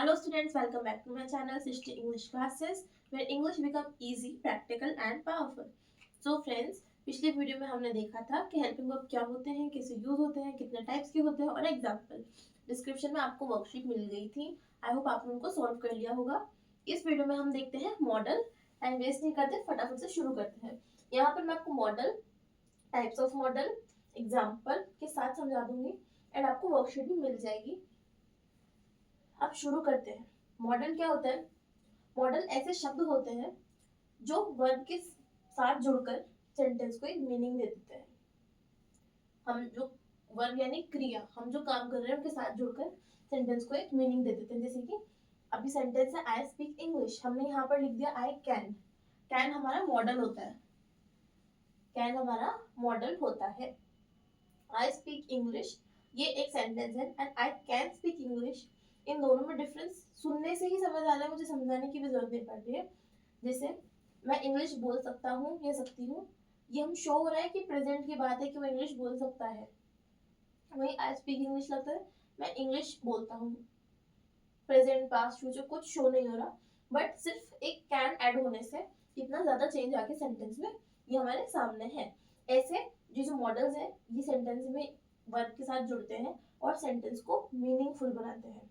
Hello students, welcome back to my channel Srishti English Classes where English become easy, practical and powerful. So friends, पिछले video में हमने देखा था कि helping verb क्या होते हैं, कैसे यूज होते हैं, कितने टाइप्स के होते हैं और एग्जाम्पल डिस्क्रिप्शन में आपको वर्कशीट मिल गई थी। आई होप आपने उनको सॉल्व कर लिया होगा। इस वीडियो में हम देखते हैं मॉडल एंड वेस्ट नहीं करते, फटाफट से शुरू करते हैं। यहाँ पर मैं आपको model, types of model, example के साथ समझा दूंगी एंड आपको वर्कशीट भी मिल जाएगी। अब शुरू करते हैं। मॉडल क्या होता है? मॉडल ऐसे शब्द होते हैं जो वर्ब के साथ जुड़कर सेंटेंस को एक मीनिंग दे देते हैं। हम जो वर्ब यानी क्रिया, हम जो काम कर रहे हैं उनके साथ जुड़कर सेंटेंस को एक मीनिंग दे देते हैं। जैसे कि अभी सेंटेंस है आई स्पीक इंग्लिश, हमने यहाँ पर लिख दिया आई कैन। कैन हमारा मॉडल होता है, कैन हमारा मॉडल होता है। आई स्पीक इंग्लिश ये एक सेंटेंस है and I can speak English, इन दोनों में डिफरेंस सुनने से ही समझ आ रहा है, मुझे समझाने की भी जरूरत नहीं पड़ रही है। जैसे मैं इंग्लिश बोल सकता हूँ या सकती हूँ, ये हम शो हो रहा है कि प्रेजेंट की बात है कि वो इंग्लिश बोल सकता है। वही आई स्पीक इंग्लिश लगता है मैं इंग्लिश बोलता हूँ, प्रेजेंट पास्ट फ्यूचर कुछ शो नहीं हो रहा, बट सिर्फ एक कैन ऐड होने से कितना ज्यादा चेंज आके सेंटेंस में ये हमारे सामने है। ऐसे ये जो मॉडल्स है ये सेंटेंस में वर्ब के साथ जुड़ते हैं और सेंटेंस को मीनिंगफुल बनाते हैं।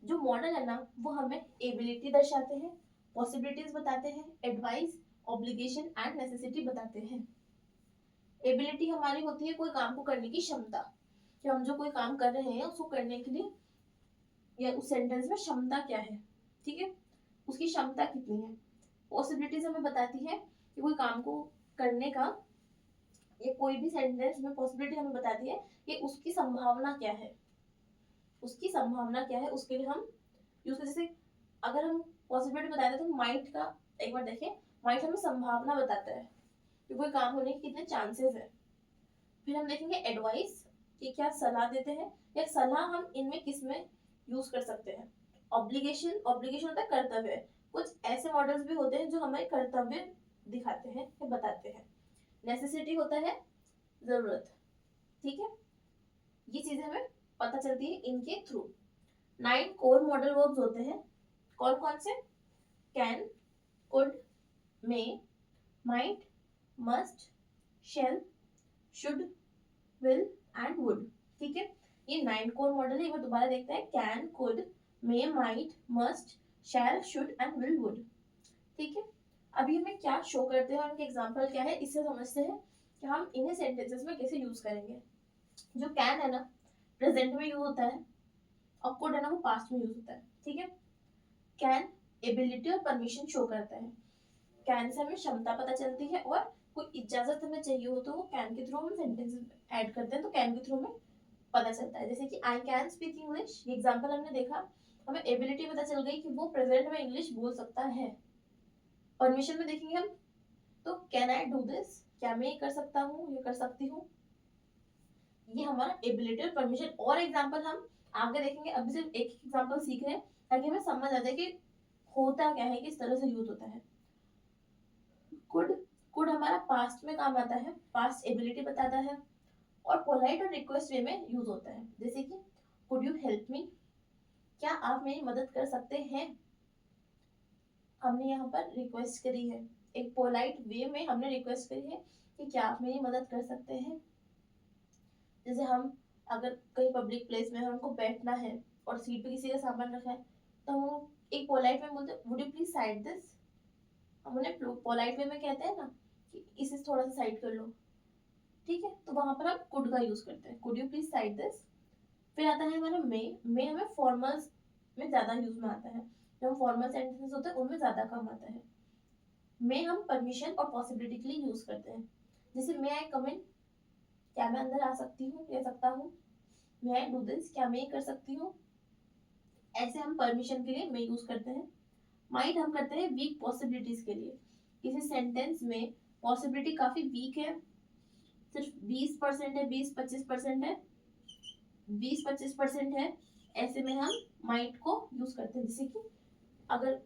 जो मॉडल है ना वो हमें एबिलिटी दर्शाते हैं, पॉसिबिलिटीज बताते हैं, एडवाइस, ऑब्लिगेशन एंड नेसेसिटी बताते हैं। एबिलिटी हमारी होती है कोई काम को करने की क्षमता, कि हम जो कोई काम कर रहे हैं उसको करने के लिए या उस सेंटेंस में क्षमता क्या है, ठीक है, उसकी क्षमता कितनी है। पॉसिबिलिटीज हमें बताती है कि कोई काम को करने का, या कोई भी सेंटेंस में पॉसिबिलिटी हमें बताती है कि उसकी संभावना क्या है, उसकी संभावना क्या है, उसके लिए हम यूज कर। जैसे अगर हम पॉसिबिलिटी बताते हैं तो माइट का एक बार देखें, माइट हमें संभावना बताता है कि कोई काम होने के कितने चांसेस है। फिर हम देखेंगे एडवाइस कि क्या सलाह देते हैं, या सलाह हम इनमें किस में यूज कर सकते हैं। ऑब्लिगेशन, ऑब्लिगेशन होता है कर्तव्य, कुछ ऐसे मॉडल्स भी होते हैं जो हमें कर्तव्य दिखाते हैं या बताते हैं। नेसेसिटी होता है जरूरत, ठीक है, ये चीजें हमें पता चलती है इनके थ्रू। 9 कोर मॉडल वर्ब्स होते हैं, कौन कौन से? Can, could, may, might, must, shall, should, will and would, ठीक है। ये 9 कोर मॉडल है, एक बार दोबारा देखते हैं। Can, could, may, might, must, shall, should and will, would, ठीक है। अभी हमें क्या शो करते हैं और उनके एग्जांपल क्या है, इससे समझते हैं कि हम इन्हें सेंटेंसेस में कैसे यूज करेंगे। जो कैन है ना प्रेजेंट में यूज होता है, और कुड है ना वो पास्ट में यूज होता है, ठीक है। कैन एबिलिटी और परमिशन शो करता है, कैन से हमें क्षमता पता चलती है, और कोई इजाजत हमें चाहिए हो तो वो कैन के थ्रू हम सेंटेंस ऐड करते हैं, तो कैन के थ्रू हमें पता चलता है। जैसे कि आई कैन स्पीक इंग्लिश, ये एग्जांपल हमने देखा, हमें एबिलिटी पता चल गई कि वो प्रेजेंट में इंग्लिश बोल सकता है। परमिशन में देखेंगे हम तो कैन आई डू दिस, क्या मैं ये कर सकता हूँ, ये कर सकती हूँ, ये हमारा एबिलिटी और परमिशन। और एग्जांपल हम आगे देखेंगे, अभी सिर्फ एक एग्जांपल सीख रहे हैं ताकि हमें समझ आ जाए कि होता क्या है, किस तरह से यूज होता है। कुड, कुड हमारा पास्ट में काम आता है, पास्ट एबिलिटी बताता है, और पोलाइट और रिक्वेस्ट वे में यूज होता है। जैसे कि कुड यू हेल्प मी, क्या आप मेरी मदद कर सकते हैं, हमने यहाँ पर रिक्वेस्ट करी है, एक पोलाइट वे में हमने रिक्वेस्ट करी है कि क्या आप मेरी मदद कर सकते हैं। जैसे हम अगर कहीं पब्लिक प्लेस में हमको बैठना है और सीट पे किसी का सामान रखा है, तो हम एक पोलाइट में बोलते हैं would you please side this, हम उन्हें पोलाइट वे में कहते हैं ना कि इसे थोड़ा सा साइड कर लो, ठीक है, तो वहां पर हम कुड का यूज करते हैं, could you please side this. फिर आता है हमारा मे हमें फॉर्मल्स में ज्यादा यूज में आता है, जो हम फॉर्मल सेंटेंसेस होते हैं उनमें ज्यादा काम आता है। मे हम परमिशन और पॉसिबिलिटी के लिए यूज करते हैं। जैसे मे आई कम इन, क्या मैं अंदर आ सकती हूँ या सकता हूँ। मे आई डू दिस, क्या मैं ये कर सकती हूँ। ऐसे हम परमिशन के लिए मे यूज करते हैं। माइट हम करते हैं वीक पॉसिबिलिटीज के लिए, किसी सेंटेंस में पॉसिबिलिटी काफी वीक है, सिर्फ 20% है, 20-25% है, 20-25% है, ऐसे में हम माइट को यूज करते हैं। जैसे कि अगर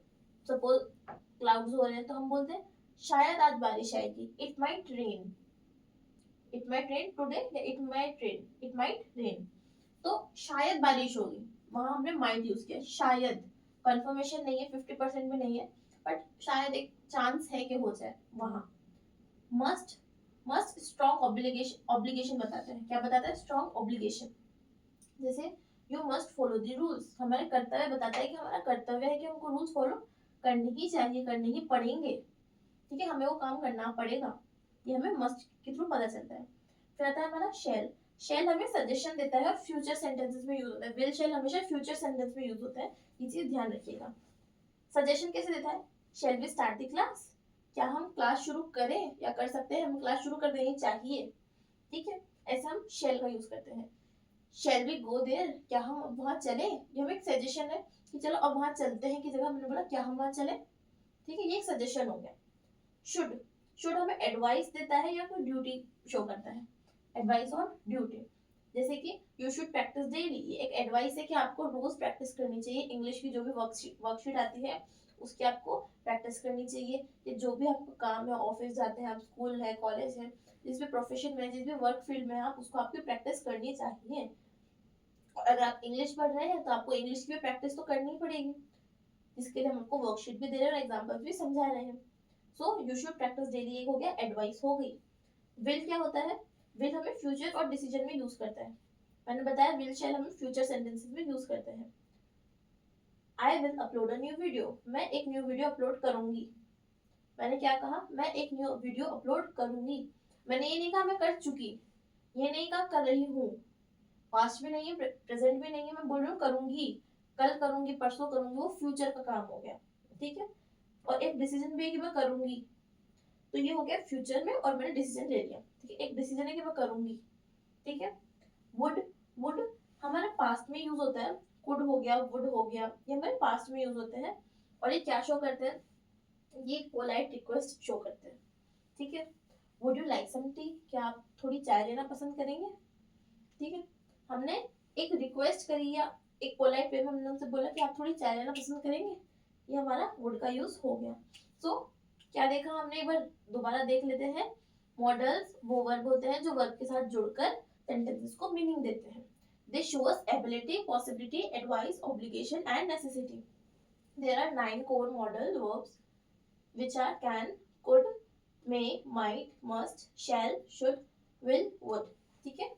सपोज क्लाउड्स हो रहे हैं तो हम बोलते हैं शायद आज बारिश आएगी, it might rain, it might rain today, या it might rain, it might rain, तो शायद बारिश होगी, वहां हमने माइट यूज किया, शायद, कंफर्मेशन नहीं है, 50% भी नहीं है, बट शायद एक चांस है कि हो जाए वहां। Must, must strong obligation, obligation बताते हैं, क्या बताता है, स्ट्रॉन्ग ऑब्लिगेशन। जैसे you must follow the rules, हमारे कर्तव्य बताता है कि हमारा कर्तव्य है कि हमको रूल्स फॉलो करनी ही चाहिए, करने ही पड़ेंगे, ठीक है, हमें वो काम करना पड़ेगा, ये हमें मस्ट के थ्रू पता चलता है। फिर आता है हमारा शेल, शेल हमें सजेशन देता है और फ्यूचर सेंटेंसेस में यूज होता है, विल शेल हमेशा फ्यूचर सेंटेंस में यूज होता है, ये चीज ध्यान रखिएगा। सजेशन कैसे देता है, shall we start the class, क्या हम क्लास शुरू करें या कर सकते हैं, हम क्लास शुरू कर देनी चाहिए, ठीक है, ऐसा हम शेल का यूज करते हैं। शेल वी गो देयर, क्या हम अब वहां चले, ये हमें एक सजेशन है कि चलो अब वहां चलते हैं की जगह मैंने बोला क्या हम वहां चले, ठीक है, ये एक सजेशन हो गया। शुड, शुड हमें एडवाइस देता है या कोई ड्यूटी शो करता है, एडवाइस और ड्यूटी। जैसे कि यू शुड प्रैक्टिस डेली, ये एक एडवाइस है कि आपको रोज प्रैक्टिस करनी चाहिए, इंग्लिश की जो भी वर्कशीट आती है उसकी आपको प्रैक्टिस करनी चाहिए, कि जो भी आपका काम है, ऑफिस जाते हैं आप, स्कूल है, कॉलेज है, जिस भी प्रोफेशन में, जिस भी वर्क फील्ड में आप, उसको आपकी प्रैक्टिस करनी चाहिए। और अगर आप इंग्लिश पढ़ रहे हैं तो आपको इंग्लिश की भी प्रैक्टिस तो करनी ही पड़ेगी, जिसके लिए हम आपको वर्कशीट भी दे रहे हैं और एग्जाम्पल्स भी समझा रहे हैं। So you should practice daily, एक हो गया, एडवाइस हो गई। विल क्या होता है, विल हमें फ्यूचर और डिसीजन में यूज करता है, मैंने बताया विल शैल हम फ्यूचर सेंटेंसेस में यूज करते हैं। I will upload a new video, मैं एक न्यू वीडियो अपलोड करूंगी, मैंने क्या कहा, मैं एक न्यू वीडियो अपलोड करूंगी, मैंने ये नहीं कहा मैं कर चुकी, ये नहीं कहा कर रही हूँ, पास्ट भी नहीं है, प्रेजेंट भी नहीं है, मैं बोल रही हूँ करूंगी, कल करूंगी, परसों करूंगी, वो फ्यूचर का काम हो गया, ठीक है। और एक डिसीजन भी है कि मैं करूंगी, तो ये हो गया फ्यूचर में और मैंने डिसीजन ले लिया, ठीक है, एक डिसीजन है कि मैं करूंगी, ठीक है। वुड, वुड हमारा पास्ट में यूज होता है, कुड हो गया, वुड हो गया, ये हमारे पास्ट में यूज होते हैं, और ये क्या शो करते हैं, ये पोलाइट रिक्वेस्ट शो करते हैं, ठीक है। Would you like some tea, क्या आप थोड़ी चाय लेना पसंद करेंगे, ठीक है, हमने एक रिक्वेस्ट करी या एक पोलाइट वे में हमने उनसे बोला कि आप थोड़ी चाय लेना पसंद करेंगे, ये हमारा वुड का यूज हो गया। सो क्या देखा हमने, एक बार दोबारा देख लेते हैं। मॉडल्स वो वर्ब होते हैं जो वर्ब के साथ जुड़कर सेंटेंसेस को मीनिंग देते हैं। They show us ability, possibility, advice, obligation and necessity. There are 9 core modal verbs which are can, could, may, might, must, shall, should, will, would, ठीक है।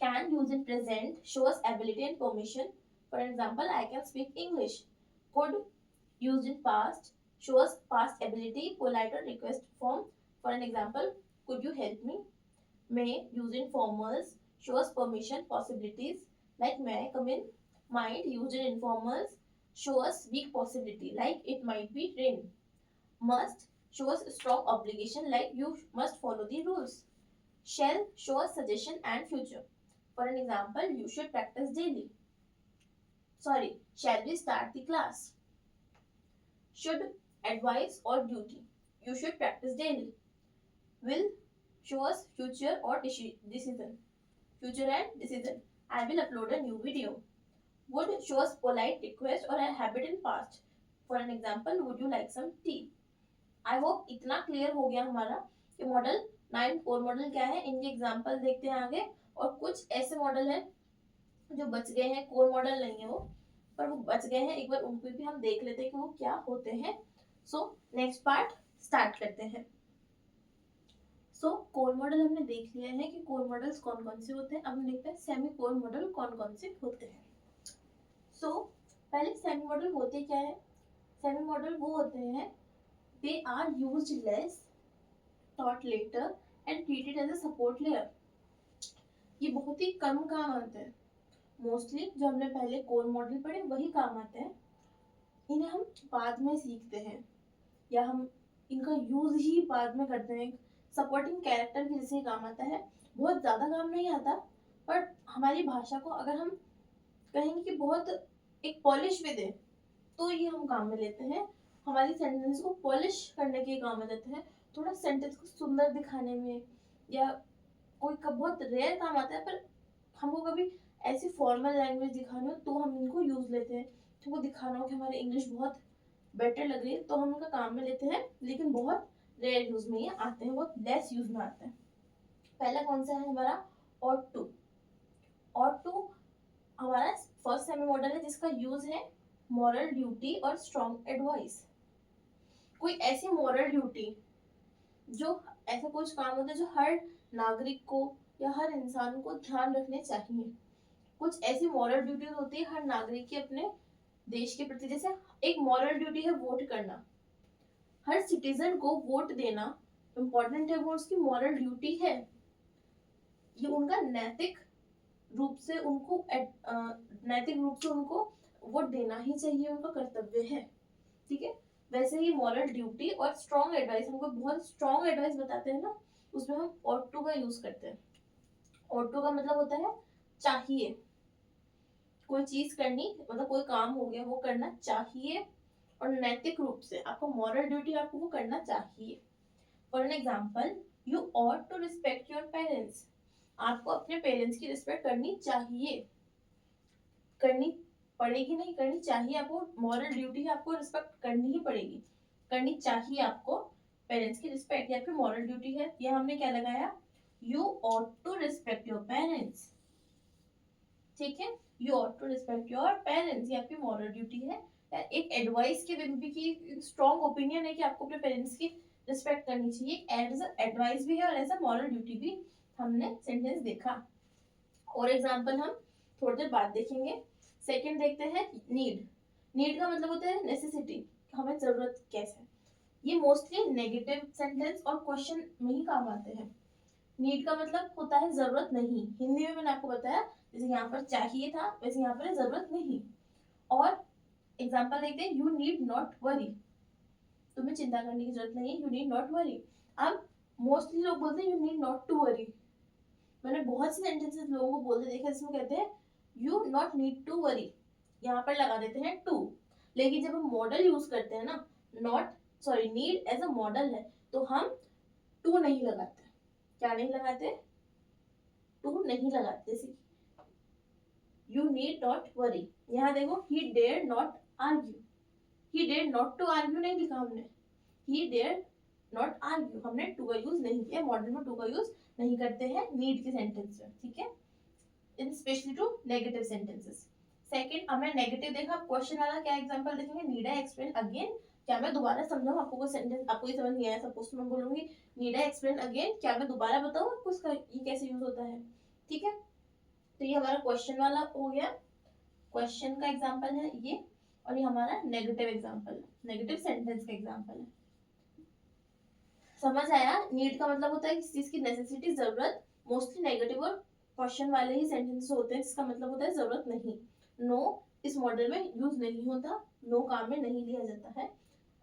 Can used in present shows ability and permission. For example, I can speak English. Could used in past shows past ability, polite or request form. For an example, could you help me? May used in formals shows permission, possibilities, like may I come in. Might used in informals shows weak possibility, like it might be rain. Must shows strong obligation, like you must follow the rules. Shall shows suggestion and future. For an example, you should practice daily. Sorry, shall we start the class? Should, advice or duty. You should practice daily. Will shows future or decision. Future and decision. I will upload a new video. Would shows polite request or a habit in past. For an example, would you like some tea? I hope इतना clear हो गया हमारा कि model 9 core model क्या है, इनके example देखते हैं आगे। और कुछ ऐसे मॉडल हैं जो बच गए हैं, कोर मॉडल नहीं है वो, पर वो बच गए हैं, एक बार उनको भी हम देख लेते हैं कि वो क्या होते हैं। सो नेक्स्ट पार्ट स्टार्ट करते हैं। सो कोर मॉडल हमने देख लिया है कि कोर मॉडल्स कौन कौन से होते हैं, अब हम देखते हैं सेमी कोर मॉडल कौन कौन से होते हैं। सो पहले सेमी मॉडल होते क्या है, सेमी मॉडल वो होते हैं, they are used less, taught later and treated as a support layer। ये बहुत ही कम काम आते हैं, मोस्टली जो हमने पहले कोर मॉडल पढ़े वही काम आते हैं, इन्हें हम बाद में सीखते हैं या हम इनका यूज ही बाद में करते हैं, सपोर्टिंग कैरेक्टर की जैसे काम आता है, बहुत ज़्यादा काम नहीं आता, पर हमारी भाषा को अगर हम कहेंगे कि बहुत एक पॉलिश में दें तो ये हम काम में लेते हैं, हमारी सेंटेंस को पॉलिश करने के काम में देते हैं, थोड़ा सेंटेंस को सुंदर दिखाने में, या कोई बहुत रेयर काम आता है, पर हमको कभी ऐसी फॉर्मल लैंग्वेज दिखानी हो तो हम इनको यूज लेते हैं, तुमको दिखाना हो कि हमारी इंग्लिश बहुत बेटर लग रही है तो हम इनका काम में लेते हैं, लेकिन बहुत रेयर यूज में ये आते हैं, बहुत लेस यूज में आते हैं। पहला कौन सा है हमारा, ought to। ought to हमारा फर्स्ट सेमी मॉडल है जिसका यूज है मॉरल ड्यूटी और स्ट्रॉन्ग एडवाइस। कोई ऐसी मॉरल ड्यूटी जो ऐसा कुछ काम होता है जो हर नागरिक को या हर इंसान को ध्यान रखने चाहिए। कुछ ऐसी मॉरल ड्यूटीज होती है हर नागरिक की अपने देश के प्रति। जैसे एक मॉरल ड्यूटी है वोट करना, हर सिटीजन को वोट देना इम्पोर्टेंट है, वो उसकी मॉरल ड्यूटी है। ये उनका नैतिक रूप से उनको वोट देना ही चाहिए, उनका कर्तव्य है। ठीक है, वैसे ही मॉरल ड्यूटी और स्ट्रॉन्ग एडवाइस, हमको बहुत स्ट्रॉन्ग एडवाइस बताते हैं ना, उसमें हम ought to का यूज करते हैं। ought to का मतलब होता है चाहिए, कोई चीज करनी, मतलब कोई काम हो गया वो करना चाहिए और नैतिक रूप से आपका मॉरल ड्यूटी, आपको वो करना चाहिए। For an example, you ought to respect your parents। आपको अपने पेरेंट्स की रिस्पेक्ट करनी चाहिए, करनी पड़ेगी नहीं, करनी चाहिए। आपको मॉरल ड्यूटी है, आपको रिस्पेक्ट करनी ही पड़ेगी, करनी चाहिए आपको पेरेंट्स की रिस्पेक्ट, या फिर मॉरल ड्यूटी है। ये हमने क्या लगाया, you ought to respect your parents। ठीक है, you ought to respect your parents, ये आपकी मॉरल ड्यूटी है। एक एडवाइस के भी की स्ट्रॉन्ग ओपिनियन है कि आपको अपने पेरेंट्स की रिस्पेक्ट करनी चाहिए, एज एडवाइस भी है और एज अ मॉरल ड्यूटी भी हमने सेंटेंस देखा। और एग्जांपल हम थोड़ी देर बाद देखेंगे। सेकंड देखते हैं नीड। नीड का मतलब होता है नेसेसिटी, हमें जरूरत कैसे। ये मोस्टली नेगेटिव सेंटेंस और क्वेश्चन में ही काम आते हैं। नीड का मतलब होता है जरूरत नहीं, हिंदी में मैंने आपको बताया, जैसे यहाँ पर चाहिए था वैसे यहाँ पर जरूरत नहीं। और एग्जांपल देखते हैं, यू नीड नॉट वरी, तुम्हें चिंता करने की जरूरत नहीं है, यू नीड नॉट वरी। अब मोस्टली लोग बोलते हैं you need not to worry. मैंने बहुत से सेंटेंसेस लोगों को बोलते देखा जिसमें कहते हैं you not need to worry, यहाँ पर लगा देते हैं टू। लेकिन जब हम मॉडल यूज करते हैं ना, नीड एज अ मॉडल है, तो हम टू नहीं लगाते। क्या नहीं लगाते, टू नहीं लगाते। जैसे यू नीड नॉट वरी, यहाँ देखो he dare not argue, he dare not to argue नहीं लिखा हमने, ही डेयर नॉट आर्ग्यू, हमने टू का यूज नहीं किया। मॉडल में टू का यूज नहीं करते हैं नीड के सेंटेंस में। ठीक है, in specially to negative sentences. Second, हमने नेगेटिव देखा, क्वेश्चन वाला क्या एग्जांपल देखेंगे, नीड आई एक्सप्लेन अगेन। क्या मैं दोबारा समझाऊं आपको, कोई सेंटेंस आपको ये समझ नहीं आया, सपोज मैं बोलूंगी नीड आई एक्सप्लेन अगेन, क्या मैं दोबारा बताऊं आपको इसका ये कैसे यूज होता है। ठीक है, तो ये हमारा क्वेश्चन वाला हो गया, क्वेश्चन का एग्जांपल है ये, और ये हमारा नेगेटिव एग्जांपल है, नेगेटिव सेंटेंस का एग्जांपल है। समझ आया, नीड का मतलब होता है किसी चीज की नेसेसिटी, जरूरत। मोस्टली नेगेटिव और क्वेश्चन वाले ही सेंटेंस होते हैं जिसका मतलब होता है जरूरत नहीं। नो इस मॉडल में यूज नहीं होता, नो काम में नहीं लिया जाता है।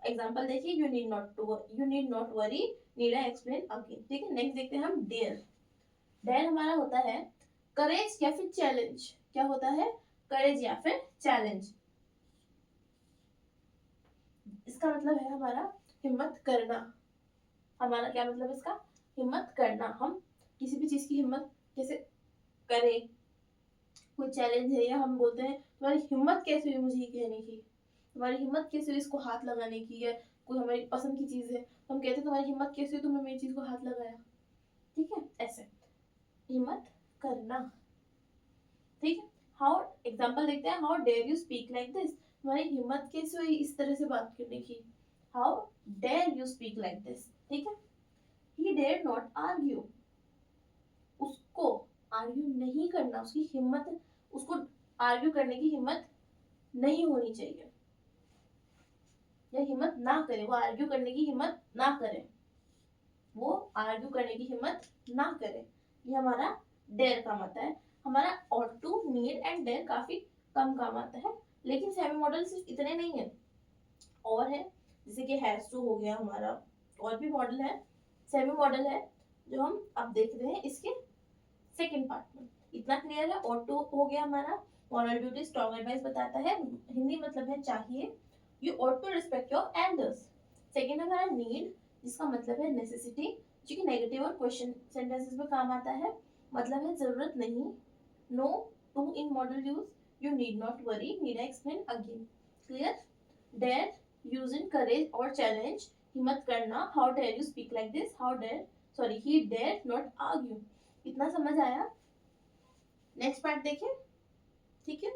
एग्जांपल देखिए, you need not worry, need I explain again. ठीक है, नेक्स्ट देखते हैं हम डेयर। डेयर हमारा होता है करेज या फिर चैलेंज। क्या होता है, करेज या फिर चैलेंज। इसका मतलब है हमारा हिम्मत करना। हमारा क्या मतलब है इसका, हिम्मत करना। हम किसी भी चीज की हिम्मत कैसे करें, कोई चैलेंज है, या हम बोलते हैं तुम्हारी हिम्मत कैसे हुई मुझे ये कहने की, तुम्हारी हिम्मत कैसे हुई इसको हाथ लगाने की, या कोई हमारी पसंद की चीज है तो हम कहते हैं तुम्हारी हिम्मत कैसे हुई तुमने मेरी चीज को हाथ लगाया। ठीक है, ऐसे हिम्मत करना। ठीक है, हाउ एग्जाम्पल देखते हैं, how dare you speak like this, तुम्हारी हिम्मत कैसे हुई इस तरह से बात करने की, how dare you speak like this. ठीक है, he dared not argue, उसको आर्ग्यू नहीं करना, उसकी हिम्मत, उसको आर्ग्यू करने की हिम्मत नहीं होनी चाहिए, या हिम्मत ना करे, वो आर्ग्यू करने की हिम्मत ना करे, वो आर्ग्यू करने की हिम्मत ना करे। ये हमारा डेयर काम आता है। हमारा ought to, need and dare काफी कम काम आता है, लेकिन सेमी मॉडल सिर्फ इतने नहीं है, और है, जैसे कि हैज टू हो गया हमारा, और भी मॉडल है, सेमी मॉडल है जो हम अब देख रहे हैं इसके सेकंड पार्ट में। इतना क्लियर है, ऑटो हो गया हमारा, मॉरल ड्यूटी स्ट्रॉन्ग एडवाइस बताता है, हिंदी मतलब है चाहिए, you ought to respect your elders। Second है हमारा नीड, जिसका मतलब है नेसेसिटी, जो कि नेगेटिव और क्वेश्चन सेंटेंसेस में काम आता है, मतलब है जरूरत नहीं। No to in modal use, you need not worry, need I explain again. Clear, dare use in courage और चैलेंज, हिम्मत करना, how dare you speak like this, he dare not argue. इतना समझ आया। नेक्स्ट पार्ट देखिए, ठीक है।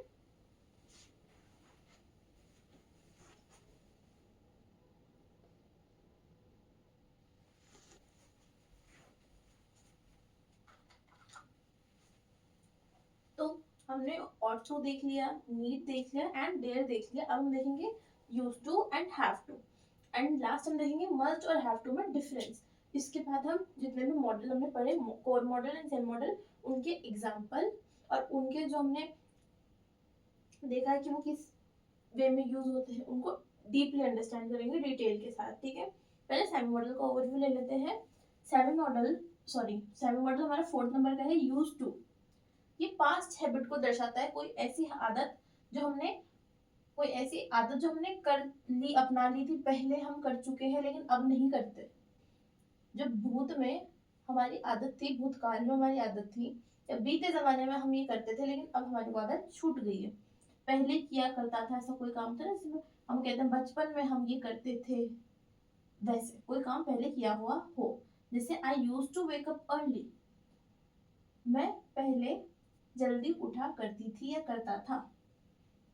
तो हमने ऑर्थो देख लिया, नीड देख लिया एंड डेयर देख लिया। अब हम देखेंगे use to and have to, and last हम देखेंगे मस्ट और हैव टू में डिफरेंस। इसके बाद हम जितने भी मॉडल हमने पढ़े, core model and same model, उनके एग्जाम्पल और उनके जो हमने देखा है कि वो किस वे में यूज होते हैं, उनको डीपली अंडरस्टैंड करेंगे डिटेल के साथ। ठीक है, पहले सेमी मॉडल का ओवरव्यू ले लेते हैं। सेमी मॉडल हमारा 4th नंबर का है, यूज टू। ये पास्ट हैबिट को दर्शाता है, कोई ऐसी आदत जो हमने कर ली, अपना ली थी, पहले हम कर चुके हैं लेकिन अब नहीं करते। जो भूत में हमारी आदत थी, भूतकाल में हमारी आदत थी, या बीते जमाने में हम ये करते थे लेकिन अब हमारी आदत छूट गई है। पहले किया करता था ऐसा कोई काम था ना, जिसमें हम कहते हैं बचपन में हम ये करते थे, वैसे कोई काम पहले किया हुआ हो। जैसे I use to wake up early, मैं पहले जल्दी उठा करती थी या करता था।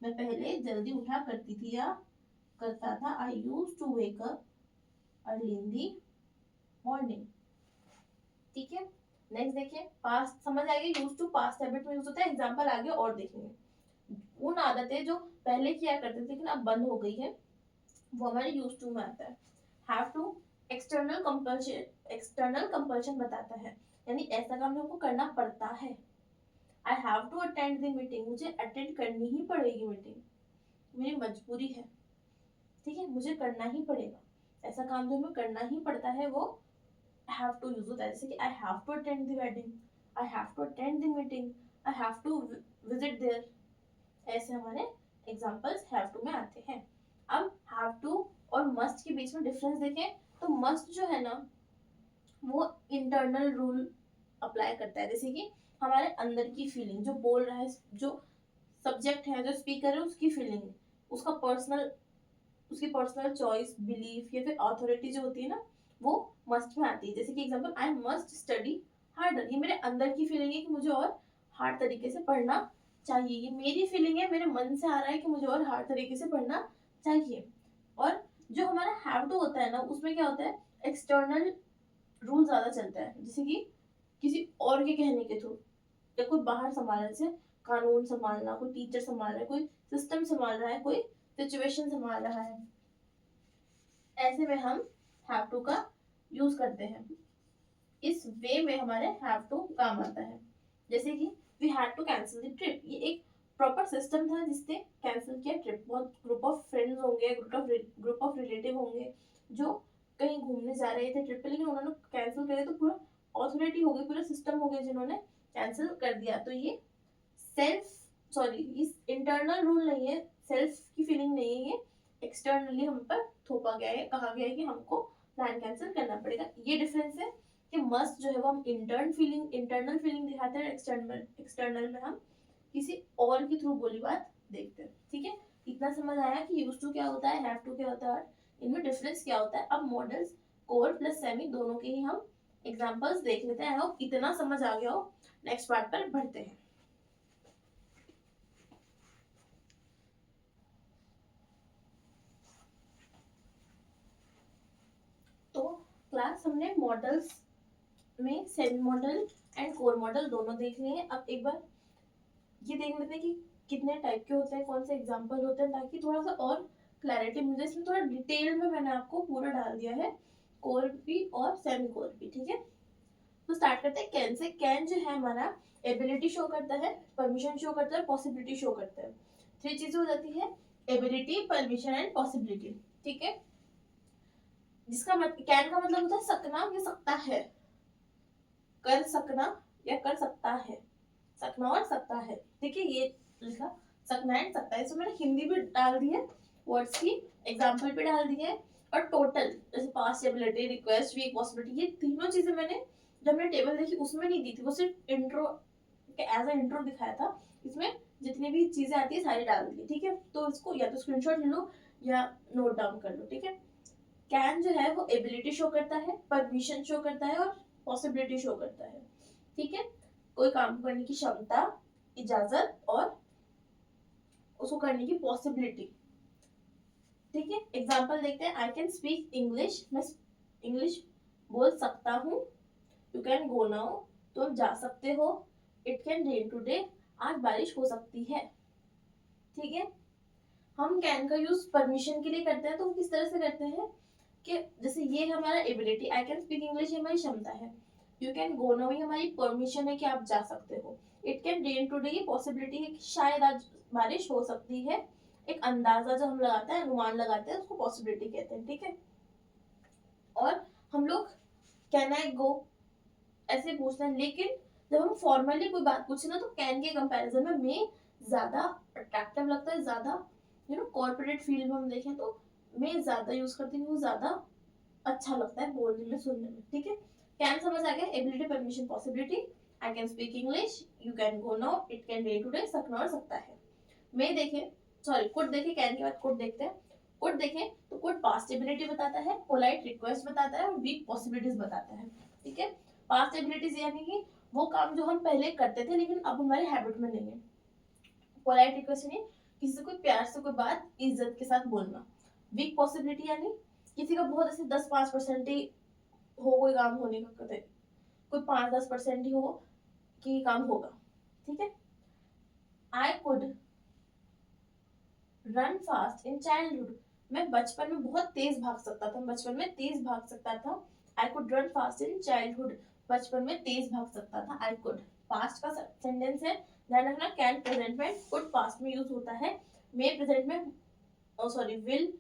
मैं पहले जल्दी उठा करती थी या करता था। I use to wake up early in the morning. ठीक है, नेक्स्ट देखिए, पास्ट समझ आएगी, यूज टू पास्ट हैबिट में यूज होता है। एग्जांपल आगे और देखेंगे। उन आदतें जो पहले किया करते थे लेकिन अब बंद हो गई है, वो हमारे यूज टू में आता है। हैव टू एक्सटर्नल कंपल्शन बताता है, यानी ऐसा काम हमको करना पड़ता है। I have to attend the meeting, मुझे अटेंड करनी ही पड़ेगी मीटिंग, मेरी मजबूरी है। ठीक है, मुझे करना ही पड़ेगा। ऐसा काम जो हमें करना ही पड़ता है वो हैव टू यूज होता है। जैसे कि I have to attend the wedding, I have to attend the meeting, I have to visit there. ऐसे हमारे एग्जांपल्स हैव टू में आते हैं। अब हैव टू और मस्ट के बीच में डिफरेंस देखें तो मस्ट जो है ना, वो इंटरनल रूल अप्लाई करता है। जैसे कि हमारे अंदर की फीलिंग, जो बोल रहा है, जो सब्जेक्ट है, जो स्पीकर है, उसकी फीलिंग, उसका उसकी पर्सनल चॉइस, बिलीफ या फिर अथॉरिटी जो होती है ना, वो मस्ट में आती है। जैसे कि example, I must study harder, ये मेरे अंदर की फीलिंग है कि मुझे और हार्ड तरीके से पढ़ना चाहिए। ये मेरी फीलिंग है, मेरे मन से आ रहा है कि मुझे और हार्ड तरीके से पढ़ना चाहिए। और जो हमारा हैव टू होता है ना, उसमें क्या होता है, एक्सटर्नल रूल ज्यादा चलता है। जैसे कि किसी और के कहने के थ्रू, या कोई बाहर संभाल रहा है, जैसे कानून संभालना, कोई टीचर संभाल रहा है, कोई सिस्टम संभाल रहा है, कोई सिचुएशन संभाल रहा है, ऐसे में हम हैव टू का यूज करते हैं। इस वे में हमारे हैव टू काम आता है। जैसे कि we had to cancel the trip, ये एक प्रॉपर सिस्टम था जिसने कैंसिल किया ट्रिप। बहुत ग्रुप ऑफ फ्रेंड्स होंगे, ग्रुप ऑफ रिलेटिव होंगे जो कहीं घूमने जा रहे थे ट्रिप पे, लेकिन उन्होंने कैंसिल करे तो पूरा ऑथोरिटी हो गई, पूरा सिस्टम हो गया जिन्होंने कैंसिल कर दिया। तो ये इस इंटरनल रूल नहीं है, सेल्फ की फीलिंग नहीं है, ये एक्सटर्नली हम पर थोपा गया है, कहा गया है कि हमको प्लान कैंसिल करना पड़ेगा। ये डिफरेंस है कि मस्ट जो है वो हम इंटरनल फीलिंग दिखाते हैं, एक्सटर्नल में हम किसी और के थ्रू बोली बात देखते हैं। ठीक है, इतना समझ आया कि यूज टू क्या होता है, हैव टू क्या होता है, इनमें डिफरेंस क्या होता है। अब मॉडल्स कोर प्लस सेमी दोनों के ही हम एग्जांपल्स देख लेते हैं। होप इतना समझ आ गया हो। नेक्स्ट पार्ट पर बढ़ते हैं। तो क्लास हमने मॉडल्स में semi model and core model दोनों देख लिए हैं। अब एक बार ये देख लेते हैं कि कितने टाइप के होते हैं, कौन से एग्जांपल होते हैं, ताकि थोड़ा सा और क्लैरिटी मिल जाए। इसमें थोड़ा डिटेल में मैंने आपको पूरा डाल दिया है, कोर भी और सेमी कोर भी। ठीक है, तो स्टार्ट करते हैं कैन से। कैन जो है हमारा एबिलिटी शो करता है, परमिशन शो करता है, पॉसिबिलिटी शो करता है। 3 चीजें हो जाती है, एबिलिटी, परमिशन एंड पॉसिबिलिटी। ठीक है, जिसका कैन का मतलब होता है सकना या सकता है, कर सकना या कर सकता है, सकना और सकता है। ठीक है, ये लिखा सकना एंड सकता है। इसमें मैंने हिंदी भी डाल दी है, वर्ड्स की एग्जांपल भी डाल दी है, और टोटल जैसे past ability, request, weak, possibility, ये तीनों चीजें मैंने जब मैंने टेबल देखी उसमें नहीं दी थी, वो सिर्फ इंट्रो एज अ इंट्रो दिखाया था। इसमें जितनी भी चीजें आती है सारी डाल दी। ठीक है, तो इसको या तो स्क्रीनशॉट ले लो या नोट डाउन कर लो। ठीक है, कैन जो है वो एबिलिटी शो करता है, परमिशन शो करता है और पॉसिबिलिटी शो करता है। ठीक है, कोई काम करने की क्षमता, इजाजत और उसको करने की पॉसिबिलिटी। ठीक है, एग्जाम्पल देखते हैं। आई कैन स्पीक इंग्लिश, मैं इंग्लिश बोल सकता हूँ। यू कैन गो नाउ, तुम जा सकते हो। इट कैन रेन टूडे, आज बारिश हो सकती है। ठीक है, हम कैन का यूज परमिशन के लिए करते हैं, तो वो किस तरह से करते हैं कि जैसे ये हमारा ability, I can speak English हमारी क्षमता है। यू कैन गो नाउ ये हमारी परमिशन है कि आप जा सकते हो। इट कैन रेन टुडे ये पॉसिबिलिटी है कि शायद आज बारिश हो सकती है। एक अंदाजा जो हम लगाते हैं, अनुमान लगाते हैं, उसको पॉसिबिलिटी कहते हैं। ठीक है, और हम लोग कैन आई गो ऐसे पूछते हैं, लेकिन जब हम फॉर्मली कोई बात पूछे ना, तो कैन के कंपैरिजन में मे ज्यादा अट्रैक्टिव लगता है, ज्यादा कॉर्पोरेट फील्ड में हम देखें तो मैं ज्यादा यूज करती हूँ, ज्यादा अच्छा लगता है बोलने में, सुनने में। ठीक है, कैन समझ आ गया, ability, permission, possibility. I can speak English, you can go now, it can day today, सकना और सकता है। मैं देखे, सॉरी कुड देखे, कैन के बाद कुड देखते हैं। कुड देखें तो कुड पास्ट एबिलिटी बताता है, पोलाइट रिक्वेस्ट बताता है और वीक पॉसिबिलिटीज बताता है। ठीक है, पास्ट एबिलिटीज यानी कि वो काम जो हम पहले करते थे लेकिन अब हमारे हैबिट में नहीं है। पोलाइट रिक्वेस्ट यानी किसी से कोई प्यार से कोई बात इज्जत के साथ बोलना। वीक पॉसिबिलिटी यानी किसी का बहुत ऐसे 10-5% ही हो कोई काम होने का, कहते कोई 5-10% ही हो कि काम होगा। ठीक है, I could run fast in childhood, मैं बचपन में बहुत तेज भाग सकता था, बचपन में तेज भाग सकता था। I could run fast in childhood, बचपन में तेज भाग सकता था। आई कुड पास्ट का सेंटेंस है, ध्यान रखना। कैन प्रेजेंट में, कुड पास्ट में यूज होता है, मे प्रेजेंट में, सॉरी विल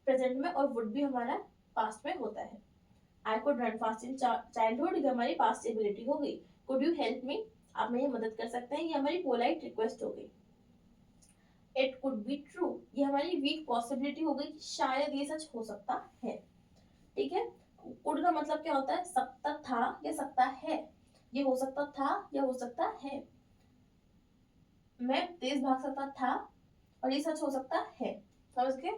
प्रेजेंट में, और वुड भी हमारा पास्ट में होता है। I could run fast in childhood, ये हमारी पास्ट एबिलिटी हो गई। कुड यू हेल्प मी, आप मेरी मदद कर सकते हैं, ये हमारी पोलाइट रिक्वेस्ट हो गई। इट कुड बी ट्रू, ये हमारी वीक पॉसिबिलिटी हो गई, शायद ये सच हो सकता है। ठीक है, कुड का मतलब क्या होता है, सकता था या सकता है, ये हो सकता था या हो सकता है। मैं तेज भाग सकता था और ये सच हो सकता है। समझ गए।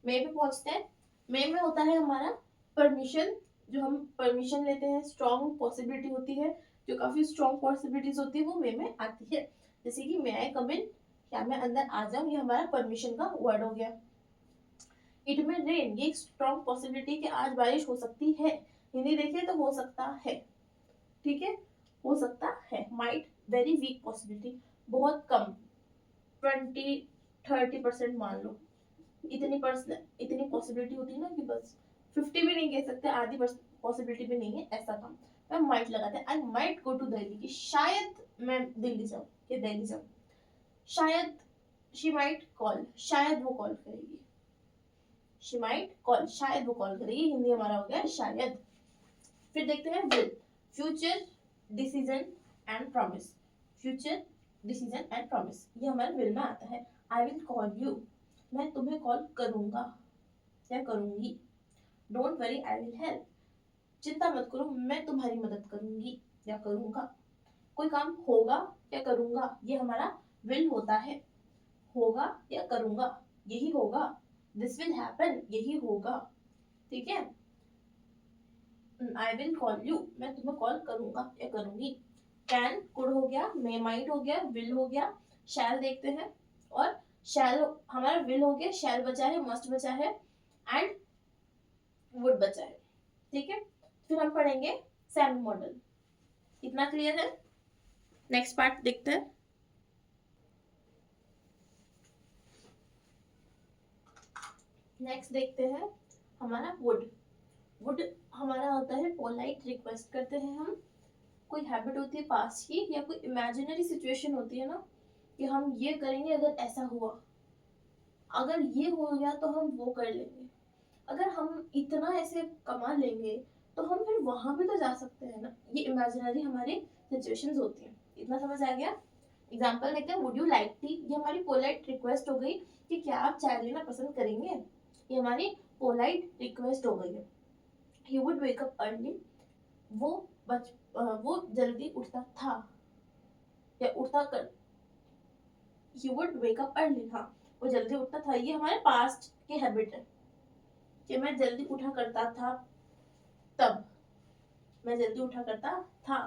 मे पे पहुंचते हैं। मे में होता है हमारा परमिशन, जो हम परमिशन लेते हैं, स्ट्रॉन्ग पॉसिबिलिटी होती है, जो काफी स्ट्रॉन्ग पॉसिबिलिटीज होती है वो मे में आती है। जैसे कि मे आई कम इन, क्या मैं अंदर आ जाऊं, ये हमारा परमिशन का वर्ड हो गया। इट में रेन, ये एक स्ट्रॉन्ग पॉसिबिलिटी कि आज बारिश हो सकती है। हिंदी देखिए तो हो सकता है। ठीक है, हो सकता है। माइट, वेरी वीक पॉसिबिलिटी, बहुत कम, 20-30% मान लो, इतनी पॉसिबिलिटी होती है ना कि बस 50 भी नहीं कह सकते, आधी पॉसिबिलिटी भी नहीं है, ऐसा काम। मैं माइट लगाते हैं, I might go to Delhi, कि शायद मैं दिल्ली जाऊँ या दिल्ली जाऊँ। शायद शी माइट कॉल, शायद वो कॉल करेगी। शी माइट कॉल, शायद वो कॉल करेगी, हिंदी हमारा हो गया शायद। फिर देखते हैं will, future decision and promise. Future decision and promise ये हमारे विल में आता है। आई विल कॉल यू, मैं तुम्हें कॉल करूंगा या करूंगी। Don't worry I will help, चिंता मत करो मैं तुम्हारी मदद करूंगी या करूंगा। कोई काम होगा या करूंगा, ये हमारा विल होता है। होगा या करूंगा, यही होगा। दिस विल हैपन, यही होगा। ठीक है, आई विल कॉल यू, मैं तुम्हें कॉल करूंगा या करूंगी। कैन, कुड हो गया, मे माइट हो गया, विल हो गया। शैल देखते हैं, और शैल हमारा विल हो गया, शैल बचा है, मस्ट बचा है, एंड वुड बचा है। ठीक है, फिर हम पढ़ेंगे सैम मॉडल। इतना क्लियर है। नेक्स्ट पार्ट देखते हैं। नेक्स्ट देखते हैं हमारा वुड। वुड हमारा होता है पोलाइट रिक्वेस्ट करते हैं हम, कोई हैबिट होती है पास की, या कोई इमेजिनरी सिचुएशन होती है ना कि हम ये करेंगे अगर ऐसा हुआ, अगर ये हो गया तो हम वो कर लेंगे, अगर हम इतना ऐसे कमा लेंगे तो हम फिर वहां भी तो जा सकते हैं ना। ये इमेजिनरी हमारी सिचुएशंस होती हैं। इतना समझ आ गया। एग्जांपल देखते हैं। वुड यू लाइक टी, ये हमारी पोलाइट रिक्वेस्ट हो गई कि क्या आप चाय लेना पसंद करेंगे, ये हमारी पोलाइट रिक्वेस्ट हो गई है। He would wake up early, वो वो जल्दी उठता था या उठता कर। He would wake up early, हाँ वो जल्दी उठता था, ये हमारे पास्ट की हैबिट है कि मैं जल्दी उठा करता था, तब मैं जल्दी उठा करता था।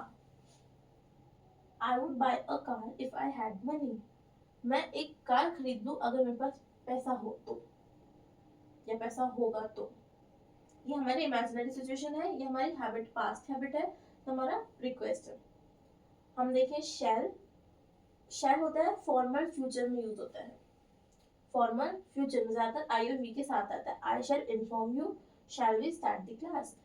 I would buy a car if I had money, मैं एक कार खरीद लूँ अगर मेरे पास पैसा हो तो, या पैसा होगा तो। ये हमारी इमेजिनरी सिचुएशन है, ये हमारी हैबिट, पास्ट हैबिट है, तो हमारा रिक्वेस्ट है। हम देखें शैल। शैल होता है फॉर्मल फ्यूचर में यूज होता है। फॉर्मल फ्यूचर में ज्यादातर आई और वी के साथ आता है। I shall inform you, shall we start the class,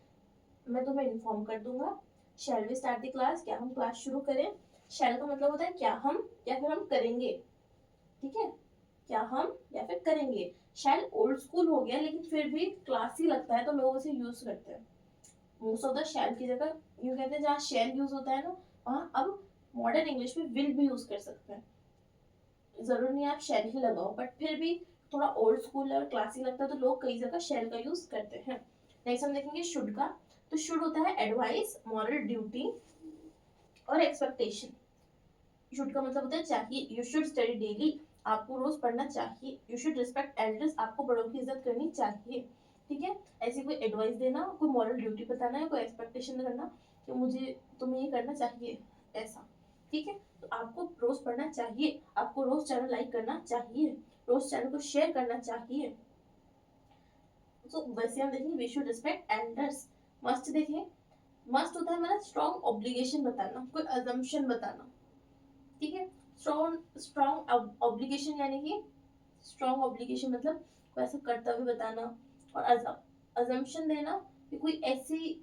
मैं तुम्हें इन्फॉर्म कर दूंगा। Shall we start the class, क्या हम क्लास शुरू करें। शैल का मतलब होता है क्या हम या फिर हम करेंगे, ठीक है, क्या हम या फिर करेंगे। शैल ओल्ड स्कूल हो गया लेकिन फिर भी क्लासी लगता है तो लोग उसे यूज करते हैं। मोस्ट ऑफ द शैल की जगह यूं कहते हैं, जहाँ शैल यूज होता है ना वहाँ अब मॉडर्न इंग्लिश में विल भी यूज कर सकते हैं। जरूर नहीं आप शैल ही लगाओ, बट फिर भी थोड़ा ओल्ड स्कूल और क्लासी लगता है तो लोग कई जगह शैल का यूज करते हैं। नेक्स्ट हम देखेंगे शुड का। तो शुड होता है एडवाइस, मॉरल ड्यूटी और एक्सपेक्टेशन। शुड का मतलब होता है चाहिए। यू शुड स्टडी डेली, आपको रोज पढ़ना चाहिए। यू शुड रिस्पेक्ट एल्डर्स, आपको बड़ों की इज्जत करनी चाहिए, ठीक है। ऐसी कोई एडवाइस देना, कोई मॉरल ड्यूटी बताना है, कोई एक्सपेक्टेशन करना कि मुझे तुम्हें ये करना चाहिए, ऐसा, ठीक है। तो आपको रोज पढ़ना चाहिए, आपको रोज चैनल लाइक करना चाहिए, रोज चैनल को शेयर करना चाहिए। तो वैसे हम देखेंगे we should respect elders. Must देखें, मस्ट होता है हमारा स्ट्रॉन्ग ऑब्लिगेशन बताना, कोई अजम्पशन बताना, ठीक है। स्ट्रॉन्ग ऑब्लिगेशन यानी कि स्ट्रॉन्ग ऑब्लिगेशन मतलब कोई ऐसा कर्तव्य बताना, और अजम्पशन देना कि कोई ऐसी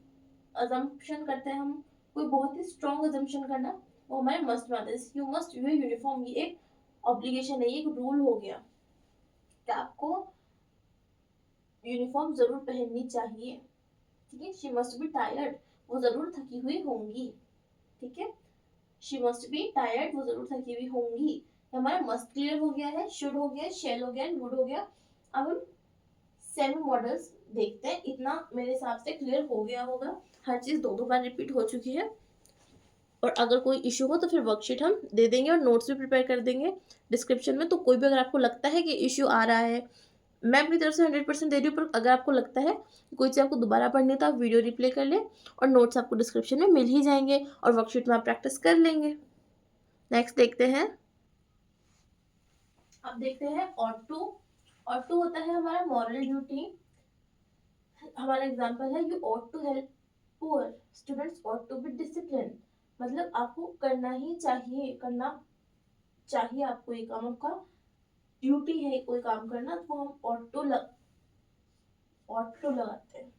अजम्पशन करते हैं हम, कोई बहुत ही स्ट्रॉन्ग अजम्पशन करना, वो हमारे मस्ट में आता है। यू मस्ट वेयर यूनिफॉर्म, ये एक ऑब्लिगेशन है, ये एक रूल हो गया कि आपको यूनिफॉर्म जरूर पहननी चाहिए, ठीक है। शी मस्ट बी टायर्ड, वो जरूर थकी हुई होंगी, ठीक है। शी मस्ट बी टायर्ड, वो जरूर थकी हुई होंगी। हमारा मस्ट क्लियर हो गया है, शुड हो गया, शेल हो गया, वुड हो गया। अब हम सेमी मॉडल्स देखते हैं। इतना मेरे हिसाब से क्लियर हो गया होगा, हर चीज दो दो बार रिपीट हो चुकी है। और अगर कोई इशू हो तो फिर वर्कशीट हम दे देंगे और नोट्स भी प्रिपेयर कर देंगे डिस्क्रिप्शन में। तो कोई भी अगर आपको लगता है कि इशू आ रहा है, मैं अपनी तरफ से 100% दे रही हूँ, पर अगर आपको लगता है कोई चीज़ आपको दोबारा पढ़नी है तो आप वीडियो रिप्ले कर लें, और नोट्स आपको डिस्क्रिप्शन में मिल ही जाएंगे, और वर्कशीट में आप प्रैक्टिस कर लेंगे। नेक्स्ट देखते हैं, अब देखते हैं ऑट टू। ऑट टू होता है हमारा मॉरल ड्यूटी। हमारा एग्जांपल है you ought to help poor, students ought to be discipline, मतलब आपको करना ही चाहिए, करना चाहिए आपको ये काम, आपका ड्यूटी है कोई काम करना, तो हम ऑट टू लगाते हैं।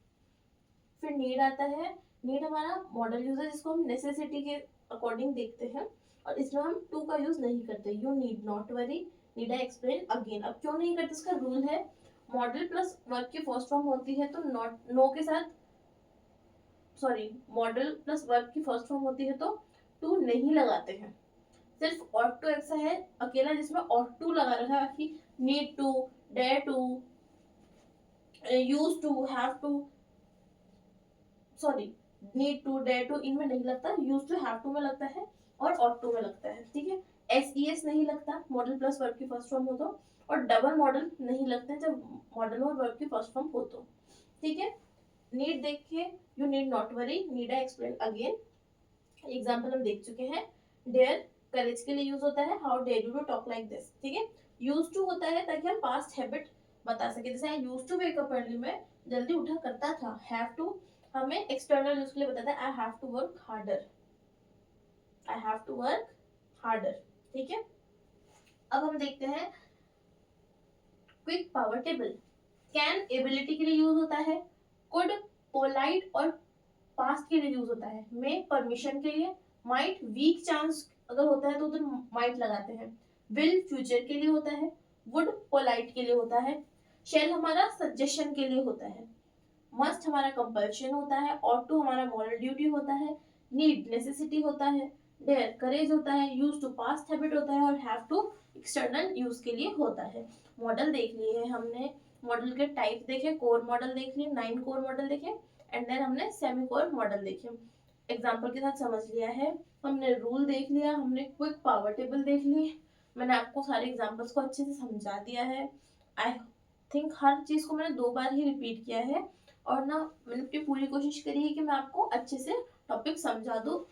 फिर नीड आता है। नीड हमारा मॉडल यूज है जिसको हम नेसेसिटी के अकॉर्डिंग देखते हैं, और इसमें हम टू का यूज नहीं करते। You need not worry, need I explain again. अब क्यों नहीं करते, इसका रूल है मॉडल प्लस वर्ब की फर्स्ट फॉर्म होती है तो नॉट, नो के साथ, सॉरी, मॉडल प्लस वर्ब की फर्स्ट फॉर्म होती है तो टू नहीं लगाते हैं। सिर्फ ऑट टू ऐसा है अकेला जिसमें ऑट टू लगा रखा है, बाकी need to, dare to, use to, have to, sorry, need to, dare to इनमें नहीं लगता, यूज टू हैव टू में लगता है, और ऑट टू में लगता है, ठीक है। एस नहीं लगता मॉडल प्लस वर्ब की फर्स्ट फॉर्म हो तो, और डबल मॉडल नहीं लगता है जब मॉडल और वर्ब की फर्स्ट फॉर्म हो तो, ठीक है। नीड देखिए, you need not worry, need I explain again, example हम देख चुके हैं। डेयर करेज के लिए यूज होता है, how dare you to talk like this, ठीक है। यूज टू होता है ताकि हम पास्ट हैबिट बता सके, जैसे I use to wake up early, मैं जल्दी उठा करता था। हैव टू हमें एक्सटर्नल यूज के लिए बताता है, I have to work harder, I have to work harder, ठीक है। अब हम देखते हैं quick power table. Can ability के लिए यूज होता है, कुड पोलाइट और पास्ट के लिए यूज होता है, मे परमिशन के लिए, माइट वीक चांस अगर होता है तो उधर माइट लगाते हैं, विल फ्यूचर के लिए होता है, वुड पोलाइट के लिए होता है, शेल हमारा सजेशन के लिए होता है, मस्ट हमारा कंपल्शन होता है, ऑट टू हमारा मॉरल ड्यूटी होता है, नीड नेसेसिटी होता है, डेयर करेज होता है, यूज टू पास्ट हैबिट होता है, और हैव टू एक्सटर्नल यूज के लिए होता है। मॉडल देख लिए हैं हमने, मॉडल के टाइप देखे, कोर मॉडल देख लिए, 9 कोर मॉडल देखे, एंड देन हमने सेमी कोर मॉडल देखे, एग्जाम्पल के साथ समझ लिया है। हमने रूल देख लिया, हमने क्विक पावर टेबल देख ली, मैंने आपको सारे एग्जाम्पल्स को अच्छे से समझा दिया है। आई थिंक हर चीज को मैंने 2 बार ही रिपीट किया है, और ना मैंने अपनी पूरी कोशिश करी है कि मैं आपको अच्छे से टॉपिक समझा दूँ,